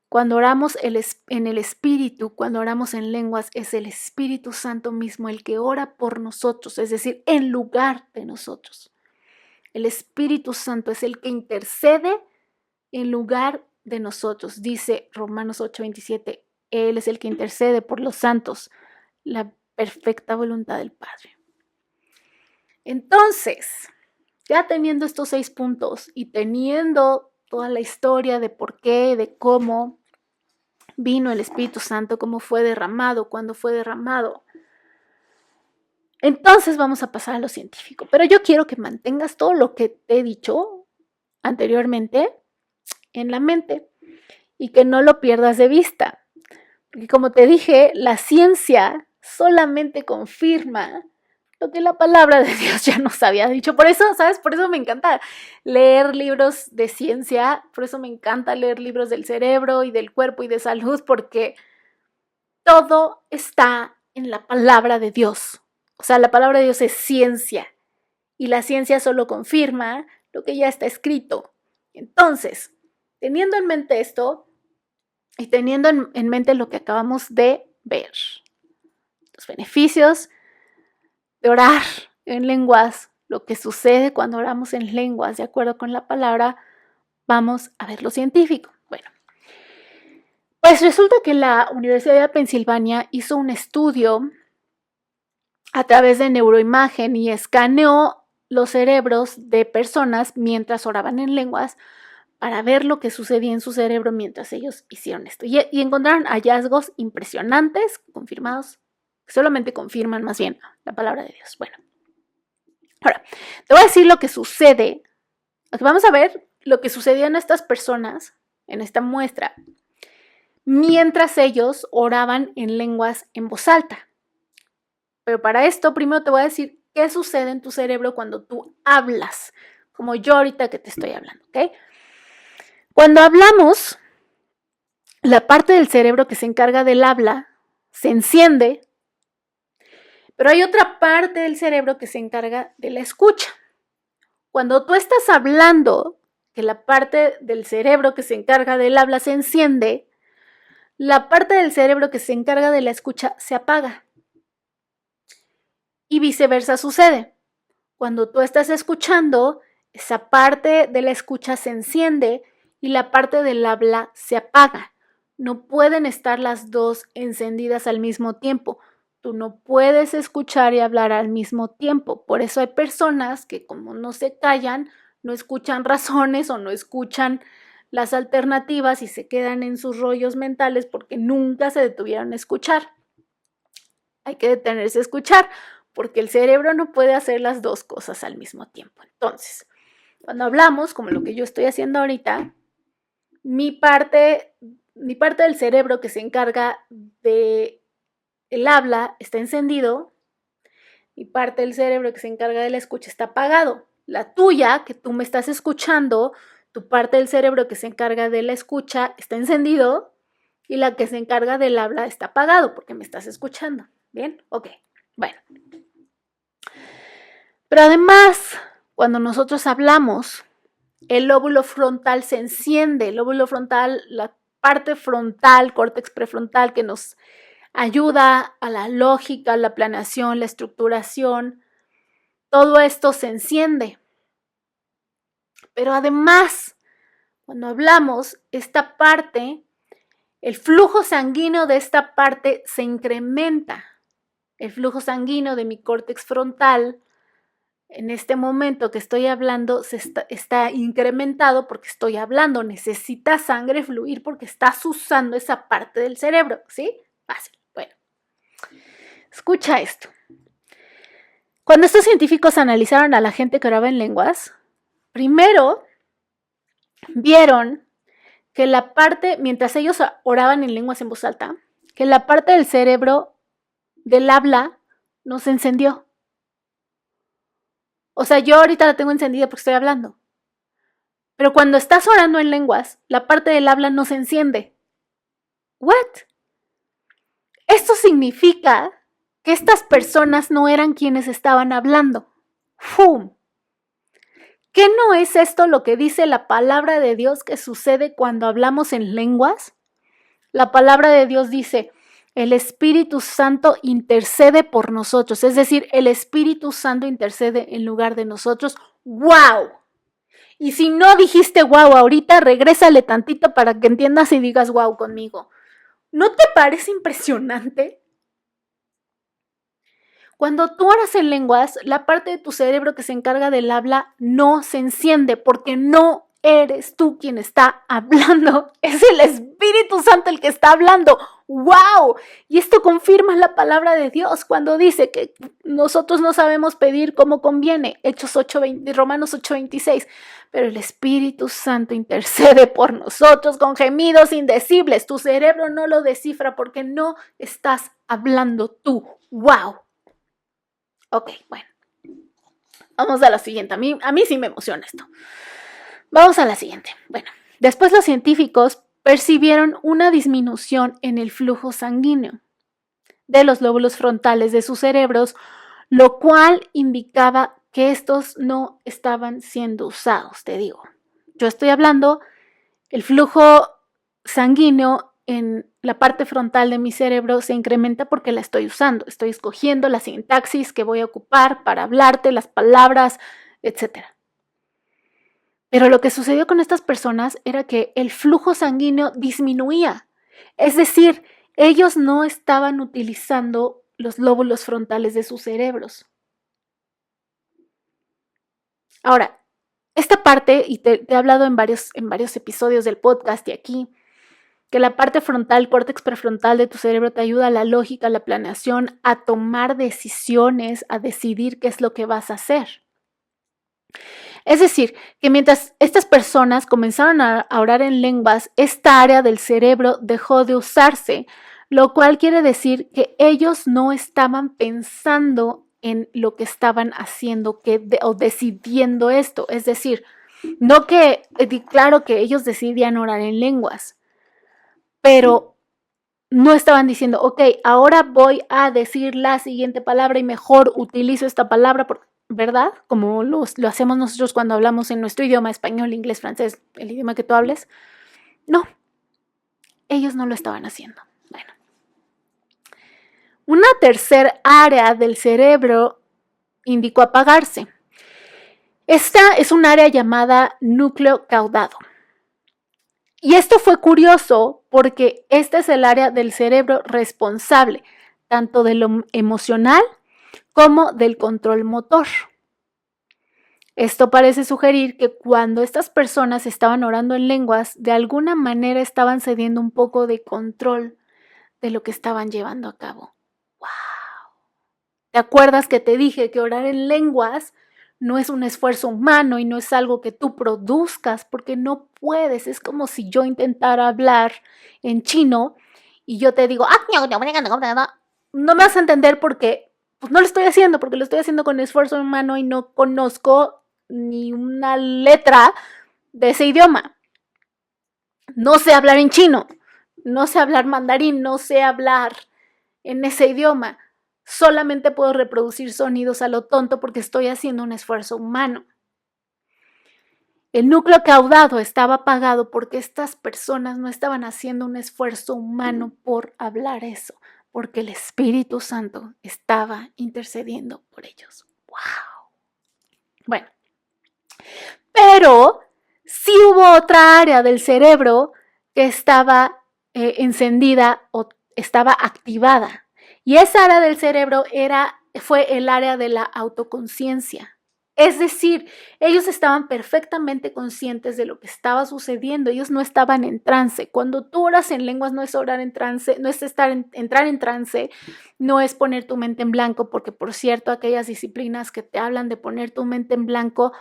Speaker 1: Cuando oramos en el Espíritu, cuando oramos en lenguas, es el Espíritu Santo mismo el que ora por nosotros, es decir, en lugar de nosotros. El Espíritu Santo es el que intercede en lugar de nosotros. Dice Romanos 8:27, Él es el que intercede por los santos, la perfecta voluntad del Padre. Entonces, ya teniendo estos 6 puntos y teniendo toda la historia de por qué, de cómo vino el Espíritu Santo, cómo fue derramado, cuándo fue derramado, entonces vamos a pasar a lo científico. Pero yo quiero que mantengas todo lo que te he dicho anteriormente en la mente y que no lo pierdas de vista. Porque como te dije, la ciencia solamente confirma lo que la palabra de Dios ya nos había dicho. Por eso, ¿sabes? Por eso me encanta leer libros de ciencia, por eso me encanta leer libros del cerebro y del cuerpo y de salud, porque todo está en la palabra de Dios. O sea, la palabra de Dios es ciencia y la ciencia solo confirma lo que ya está escrito. Entonces, teniendo en mente esto y teniendo en mente lo que acabamos de ver, los beneficios de orar en lenguas, lo que sucede cuando oramos en lenguas, de acuerdo con la palabra, vamos a ver lo científico. Bueno, pues resulta que la Universidad de Pensilvania hizo un estudio a través de neuroimagen y escaneó los cerebros de personas mientras oraban en lenguas para ver lo que sucedía en su cerebro mientras ellos hicieron esto. Y encontraron hallazgos impresionantes, confirmados, que solamente confirman más bien la palabra de Dios. Bueno, ahora, te voy a decir lo que sucede. Vamos a ver lo que sucedía en estas personas, en esta muestra, mientras ellos oraban en lenguas en voz alta. Pero para esto, primero te voy a decir qué sucede en tu cerebro cuando tú hablas, como yo ahorita que te estoy hablando, ¿ok? Cuando hablamos, la parte del cerebro que se encarga del habla se enciende, pero hay otra parte del cerebro que se encarga de la escucha. Cuando tú estás hablando, que la parte del cerebro que se encarga del habla se enciende, la parte del cerebro que se encarga de la escucha se apaga. Y viceversa sucede. Cuando tú estás escuchando, esa parte de la escucha se enciende y la parte del habla se apaga. No pueden estar las dos encendidas al mismo tiempo. Tú no puedes escuchar y hablar al mismo tiempo. Por eso hay personas que, como no se callan, no escuchan razones o no escuchan las alternativas y se quedan en sus rollos mentales porque nunca se detuvieron a escuchar. Hay que detenerse a escuchar porque el cerebro no puede hacer las dos cosas al mismo tiempo. Entonces, cuando hablamos, como lo que yo estoy haciendo ahorita, mi parte del cerebro que se encarga de el habla está encendido, mi parte del cerebro que se encarga de la escucha está apagado. La tuya, que tú me estás escuchando, tu parte del cerebro que se encarga de la escucha está encendido y la que se encarga del habla está apagado porque me estás escuchando. ¿Bien? Ok. Bueno. Pero además, cuando nosotros hablamos, el lóbulo frontal se enciende. El lóbulo frontal, la parte frontal, córtex prefrontal, que nos ayuda a la lógica, la planeación, la estructuración. Todo esto se enciende. Pero además, cuando hablamos, esta parte, el flujo sanguíneo de esta parte se incrementa. El flujo sanguíneo de mi córtex frontal, en este momento que estoy hablando, está incrementado porque estoy hablando. Necesita sangre fluir porque estás usando esa parte del cerebro, ¿sí? Fácil. Bueno, escucha esto. Cuando estos científicos analizaron a la gente que oraba en lenguas, primero vieron que la parte, mientras ellos oraban en lenguas en voz alta, que la parte del cerebro del habla no se encendió. O sea, yo ahorita la tengo encendida porque estoy hablando. Pero cuando estás orando en lenguas, la parte del habla no se enciende. ¿What? Esto significa que estas personas no eran quienes estaban hablando. ¡Fum! ¿Qué no es esto lo que dice la palabra de Dios que sucede cuando hablamos en lenguas? La palabra de Dios dice, el Espíritu Santo intercede por nosotros, es decir, el Espíritu Santo intercede en lugar de nosotros. ¡Wow! Y si no dijiste wow ahorita, regrésale tantito para que entiendas y digas wow conmigo. ¿No te parece impresionante? Cuando tú oras en lenguas, la parte de tu cerebro que se encarga del habla no se enciende porque no eres tú quien está hablando. Es el Espíritu Santo el que está hablando. ¡Wow! Y esto confirma la palabra de Dios cuando dice que nosotros no sabemos pedir como conviene. Romanos 8:26. Pero el Espíritu Santo intercede por nosotros con gemidos indecibles. Tu cerebro no lo descifra porque no estás hablando tú. ¡Wow! Ok, bueno. Vamos a la siguiente. A mí sí me emociona esto. Vamos a la siguiente. Bueno, después los científicos percibieron una disminución en el flujo sanguíneo de los lóbulos frontales de sus cerebros, lo cual indicaba que estos no estaban siendo usados, te digo. Yo estoy hablando, el flujo sanguíneo en la parte frontal de mi cerebro se incrementa porque la estoy usando. Estoy escogiendo la sintaxis que voy a ocupar para hablarte, las palabras, etc. Pero lo que sucedió con estas personas era que el flujo sanguíneo disminuía. Es decir, ellos no estaban utilizando los lóbulos frontales de sus cerebros. Ahora, esta parte, y te he hablado en varios episodios del podcast y aquí, que la parte frontal, córtex prefrontal de tu cerebro te ayuda a la lógica, a la planeación, a tomar decisiones, a decidir qué es lo que vas a hacer. Es decir, que mientras estas personas comenzaron a orar en lenguas, esta área del cerebro dejó de usarse, lo cual quiere decir que ellos no estaban pensando en lo que estaban haciendo o decidiendo esto. Es decir, no que, claro que ellos decidían orar en lenguas, pero no estaban diciendo, ok, ahora voy a decir la siguiente palabra y mejor utilizo esta palabra, ¿verdad? Como lo hacemos nosotros cuando hablamos en nuestro idioma, español, inglés, francés, el idioma que tú hables. No, ellos no lo estaban haciendo. Bueno, una tercera área del cerebro indicó apagarse. Esta es un área llamada núcleo caudado. Y esto fue curioso porque este es el área del cerebro responsable tanto de lo emocional como del control motor. Esto parece sugerir que cuando estas personas estaban orando en lenguas, de alguna manera estaban cediendo un poco de control de lo que estaban llevando a cabo. ¡Wow! ¿Te acuerdas que te dije que orar en lenguas no es un esfuerzo humano y no es algo que tú produzcas porque no puedes? Es como si yo intentara hablar en chino y yo te digo, no me vas a entender porque pues no lo estoy haciendo, porque lo estoy haciendo con esfuerzo humano y no conozco ni una letra de ese idioma. No sé hablar en chino, no sé hablar mandarín, no sé hablar en ese idioma. Solamente puedo reproducir sonidos a lo tonto porque estoy haciendo un esfuerzo humano. El núcleo caudado estaba apagado porque estas personas no estaban haciendo un esfuerzo humano por hablar eso, porque el Espíritu Santo estaba intercediendo por ellos. ¡Wow! Bueno, pero sí hubo otra área del cerebro que estaba encendida o estaba activada. Y esa área del cerebro fue el área de la autoconciencia. Es decir, ellos estaban perfectamente conscientes de lo que estaba sucediendo. Ellos no estaban en trance. Cuando tú oras en lenguas no es orar en trance, no es entrar en trance, no es poner tu mente en blanco, porque por cierto, aquellas disciplinas que te hablan de poner tu mente en blanco,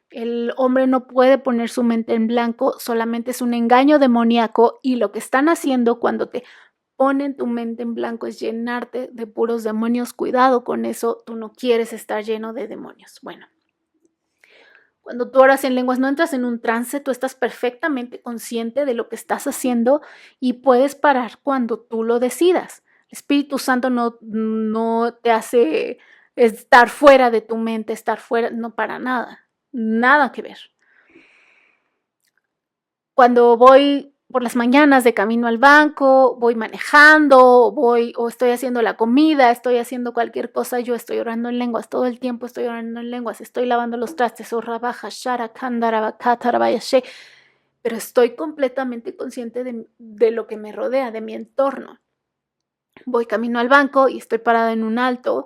Speaker 1: el hombre no puede poner su mente en blanco, solamente es un engaño demoníaco, y lo que están haciendo cuando te ponen tu mente en blanco es llenarte de puros demonios. Cuidado con eso, tú no quieres estar lleno de demonios. Bueno, cuando tú oras en lenguas no entras en un trance, tú estás perfectamente consciente de lo que estás haciendo y puedes parar cuando tú lo decidas. El Espíritu Santo no te hace estar fuera de tu mente, estar fuera, no, para nada. Nada que ver. Cuando voy por las mañanas de camino al banco, voy manejando, o estoy haciendo la comida, estoy haciendo cualquier cosa, yo estoy orando en lenguas, todo el tiempo estoy orando en lenguas, estoy lavando los trastes, pero estoy completamente consciente de lo que me rodea, de mi entorno. Voy camino al banco y estoy parada en un alto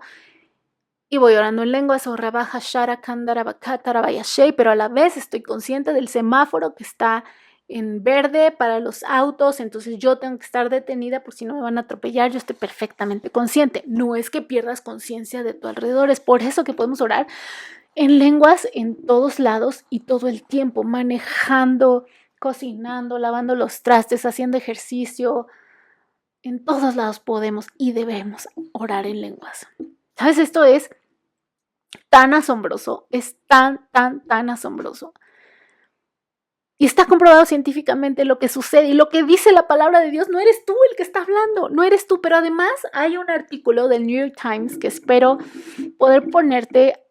Speaker 1: y voy orando en lenguas, pero a la vez estoy consciente del semáforo que está en verde para los autos, entonces yo tengo que estar detenida por si no me van a atropellar. Yo estoy perfectamente consciente. No es que pierdas conciencia de tu alrededor, es por eso que podemos orar en lenguas en todos lados y todo el tiempo, manejando, cocinando, lavando los trastes, haciendo ejercicio. En todos lados podemos y debemos orar en lenguas. ¿Sabes? Esto es tan asombroso, es tan asombroso. Y está comprobado científicamente lo que sucede y lo que dice la palabra de Dios. No eres tú el que está hablando, no eres tú. Pero además hay un artículo del New York Times que espero poder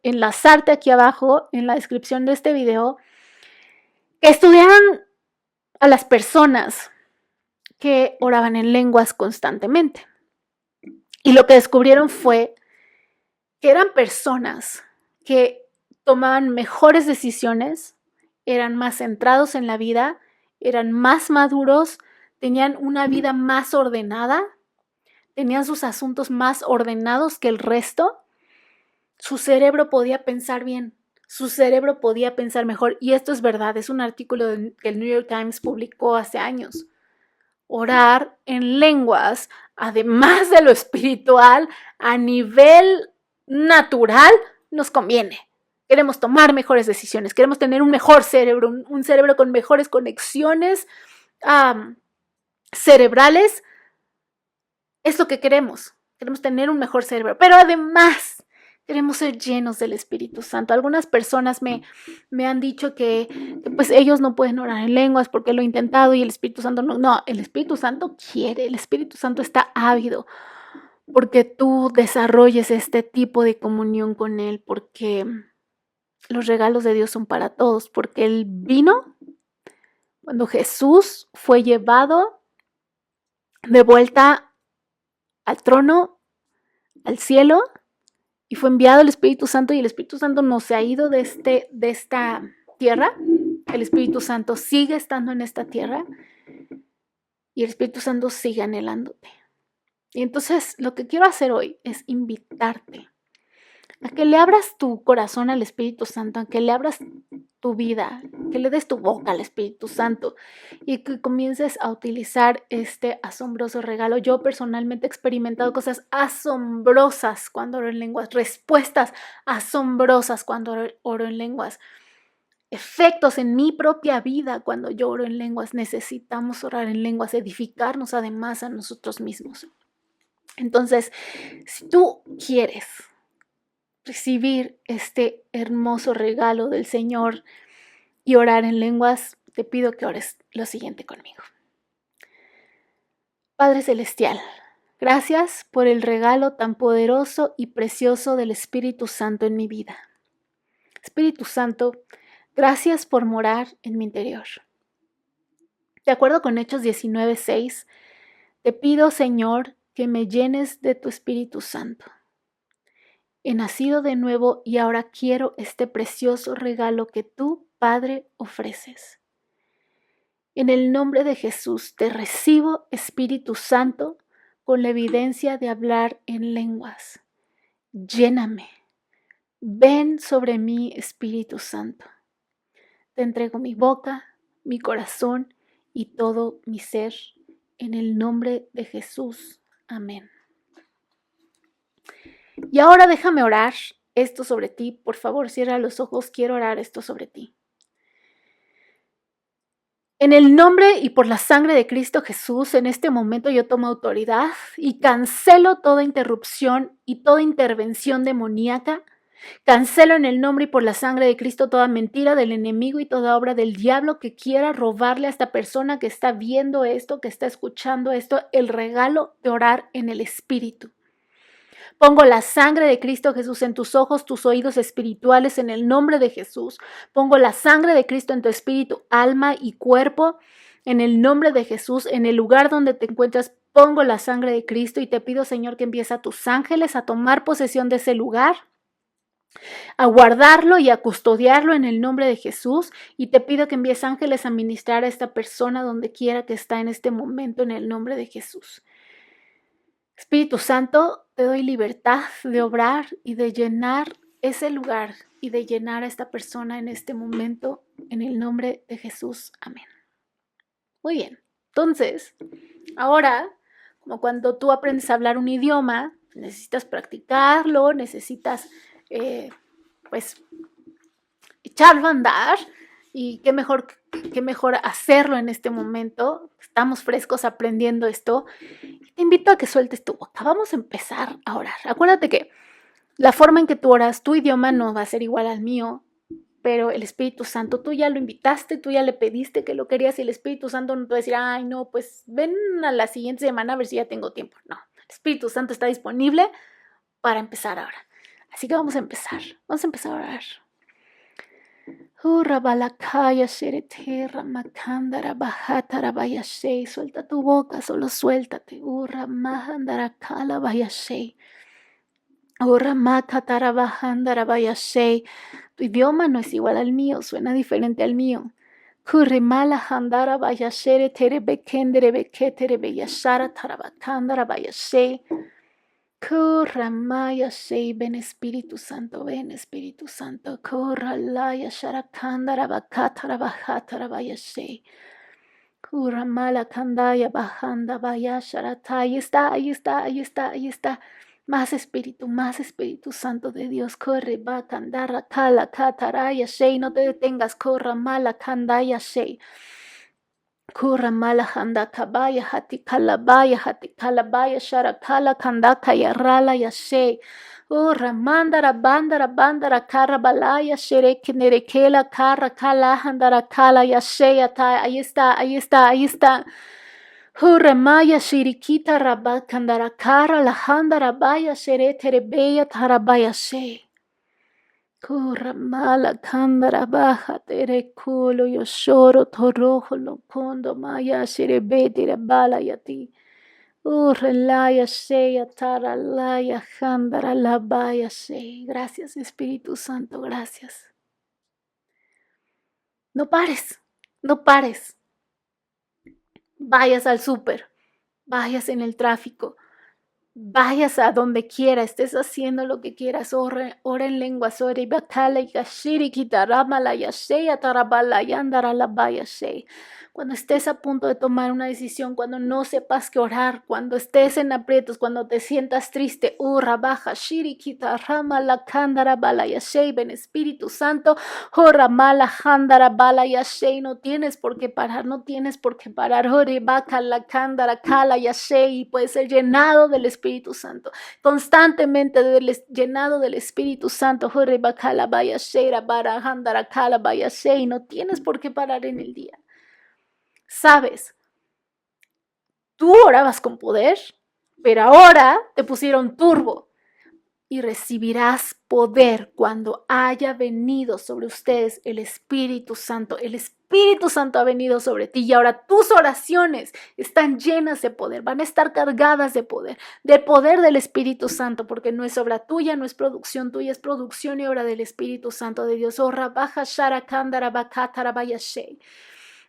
Speaker 1: enlazarte aquí abajo en la descripción de este video, que estudiaron a las personas que oraban en lenguas constantemente. Y lo que descubrieron fue que eran personas que tomaban mejores decisiones, eran más centrados en la vida, eran más maduros, tenían una vida más ordenada, tenían sus asuntos más ordenados que el resto. Su cerebro podía pensar bien, su cerebro podía pensar mejor. Y esto es verdad, es un artículo que el New York Times publicó hace años. Orar en lenguas, además de lo espiritual, a nivel natural, nos conviene. Queremos tomar mejores decisiones, queremos tener un mejor cerebro, un cerebro con mejores conexiones cerebrales. Es lo que queremos tener un mejor cerebro, pero además queremos ser llenos del Espíritu Santo. Algunas personas me han dicho que pues ellos no pueden orar en lenguas porque lo he intentado y el Espíritu Santo no. No, el Espíritu Santo quiere, el Espíritu Santo está ávido porque tú desarrolles este tipo de comunión con Él, porque los regalos de Dios son para todos, porque Él vino cuando Jesús fue llevado de vuelta al trono, al cielo, y fue enviado el Espíritu Santo, y el Espíritu Santo no se ha ido de esta tierra. El Espíritu Santo sigue estando en esta tierra y el Espíritu Santo sigue anhelándote. Y entonces lo que quiero hacer hoy es invitarte a que le abras tu corazón al Espíritu Santo, a que le abras tu vida, que le des tu boca al Espíritu Santo y que comiences a utilizar este asombroso regalo. Yo personalmente he experimentado cosas asombrosas cuando oro en lenguas, respuestas asombrosas cuando oro en lenguas, efectos en mi propia vida cuando yo oro en lenguas. Necesitamos orar en lenguas, edificarnos además a nosotros mismos. Entonces, si tú quieres recibir este hermoso regalo del Señor y orar en lenguas, te pido que ores lo siguiente conmigo. Padre Celestial, gracias por el regalo tan poderoso y precioso del Espíritu Santo en mi vida. Espíritu Santo, Gracias por morar en mi interior. De acuerdo con Hechos 19:6, te pido, Señor, que me llenes de tu Espíritu Santo. He nacido de nuevo y ahora quiero este precioso regalo que tú, Padre, ofreces. En el nombre de Jesús te recibo, Espíritu Santo, con la evidencia de hablar en lenguas. Lléname. Ven sobre mí, Espíritu Santo. Te entrego mi boca, mi corazón y todo mi ser. En el nombre de Jesús. Amén. Y ahora déjame orar esto sobre ti. Por favor, cierra los ojos. Quiero orar esto sobre ti. En el nombre y por la sangre de Cristo Jesús, en este momento yo tomo autoridad y cancelo toda interrupción y toda intervención demoníaca. Cancelo en el nombre y por la sangre de Cristo toda mentira del enemigo y toda obra del diablo que quiera robarle a esta persona que está viendo esto, que está escuchando esto, el regalo de orar en el Espíritu. Pongo la sangre de Cristo Jesús en tus ojos, tus oídos espirituales, en el nombre de Jesús. Pongo la sangre de Cristo en tu espíritu, alma y cuerpo, en el nombre de Jesús. En el lugar donde te encuentras, pongo la sangre de Cristo y te pido, Señor, que envíes a tus ángeles a tomar posesión de ese lugar, a guardarlo y a custodiarlo en el nombre de Jesús. Y te pido que envíes ángeles a ministrar a esta persona donde quiera que está en este momento, en el nombre de Jesús. Espíritu Santo, te doy libertad de obrar y de llenar ese lugar y de llenar a esta persona en este momento, en el nombre de Jesús. Amén. Muy bien. Entonces, ahora, como cuando tú aprendes a hablar un idioma, necesitas practicarlo, necesitas, pues, echarlo a andar. Y qué mejor hacerlo en este momento. Estamos frescos aprendiendo esto. Te invito a que sueltes tu boca. Vamos a empezar a orar. Acuérdate que la forma en que tú oras, tu idioma no va a ser igual al mío, pero el Espíritu Santo, tú ya lo invitaste, tú ya le pediste que lo querías y el Espíritu Santo no te va a decir, ay, no, pues ven a la siguiente semana a ver si ya tengo tiempo. No, el Espíritu Santo está disponible para empezar ahora. Así que vamos a empezar a orar. Balakaya Shereterra Makandara Bahatara Bayashe. Suelta tu boca, solo suéltate. Mahandara Kala Bayashe. Makatara Bahandara Bayashe. Tu idioma no es igual al mío, suena diferente al mío. Mala Handara Bayashere Tere Bekendere Beketere Beyashara Tarabakandara Bayashe. Kuramaya Shei, ven Espíritu Santo, ven Espíritu Santo. Kuralaya Sharakandara Bakatara Bahatara Bayashe. Kuramala Kandaya Bahanda Bayasharata. Ahí está. Más Espíritu Santo de Dios. Corre Bakandara Kala Kataraya Shei. No te detengas, Kuramala Kandaya Shei. Kura mala handa kabaya hati kalabaya sharakala kandaka yarala yashe. Ura mandara bandara karabalaya shereke nerekela kara kala handara kala yashe yata. Ahí está. Ura maya shirikita rabakandara kara la handara baya sherete rebeya tarabaya she. Kurra mala kandara baja tere kulo yo shoro torojo lo kondo maya shirebeti bala yati. Laya sheya tara laya handara la baya she. Gracias Espíritu Santo, gracias. No pares. Vayas al súper, vayas en el tráfico, vayas a donde quiera, estés haciendo lo que quieras, ora en lengua, ora y bakala y gashiri kitarama la yasheya tarabala yandara la bayashe. Cuando estés a punto de tomar una decisión, cuando no sepas qué orar, cuando estés en aprietos, cuando te sientas triste, ura baja shiri kitarama la kandara bala yashe, ven Espíritu Santo, ora mala handara bala yashe. No tienes por qué parar, ore baka la kandara kala yashe, y puedes ser llenado del Espíritu Santo, constantemente llenado del Espíritu Santo. Y no tienes por qué parar en el día. Sabes, tú orabas con poder, pero ahora te pusieron turbo. y recibirás poder cuando haya venido sobre ustedes el Espíritu Santo. El Espíritu Santo ha venido sobre ti y ahora tus oraciones están llenas de poder, van a estar cargadas de poder, del poder del Espíritu Santo, porque no es obra tuya, no es producción tuya, es producción y obra del Espíritu Santo de Dios. Oh, Rabaja Shara Kandara Bakatara Bayashe.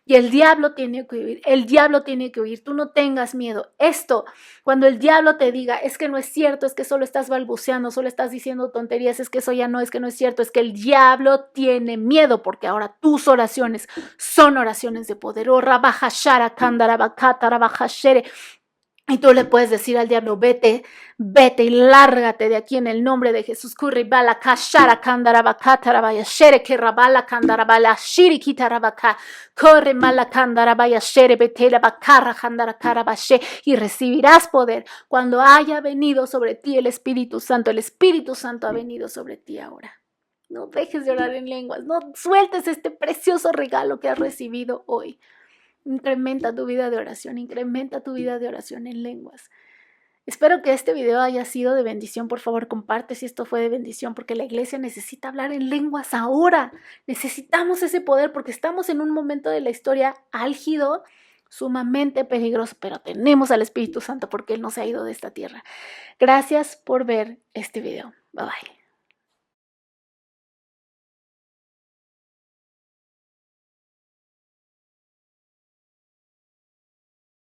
Speaker 1: Y el diablo tiene que huir, el diablo tiene que huir, tú no tengas miedo. Esto, cuando el diablo te diga, es que no es cierto, es que solo estás balbuceando, solo estás diciendo tonterías, es que eso ya no, es que no es cierto, es que el diablo tiene miedo porque ahora tus oraciones son oraciones de poder. Oh, Rabajashara, Kandarabakata, Rabajashere. Y tú le puedes decir al diablo, vete, vete y lárgate de aquí en el nombre de Jesús. Kuribala kashara kandarabaka rabaya shere que rabala kandarabala shiri kitarabaka. Corre mala kandarabaya shere betela bakara kandarakarabache. Y recibirás poder cuando haya venido sobre ti el Espíritu Santo. El Espíritu Santo ha venido sobre ti ahora. No dejes de orar en lenguas. No sueltes este precioso regalo que has recibido hoy. Incrementa tu vida de oración, incrementa tu vida de oración en lenguas. Espero que este video haya sido de bendición. Por favor, comparte si esto fue de bendición, porque la iglesia necesita hablar en lenguas ahora. Necesitamos ese poder porque estamos en un momento de la historia álgido, sumamente peligroso, pero tenemos al Espíritu Santo porque Él no se ha ido de esta tierra. Gracias por ver este video. Bye bye.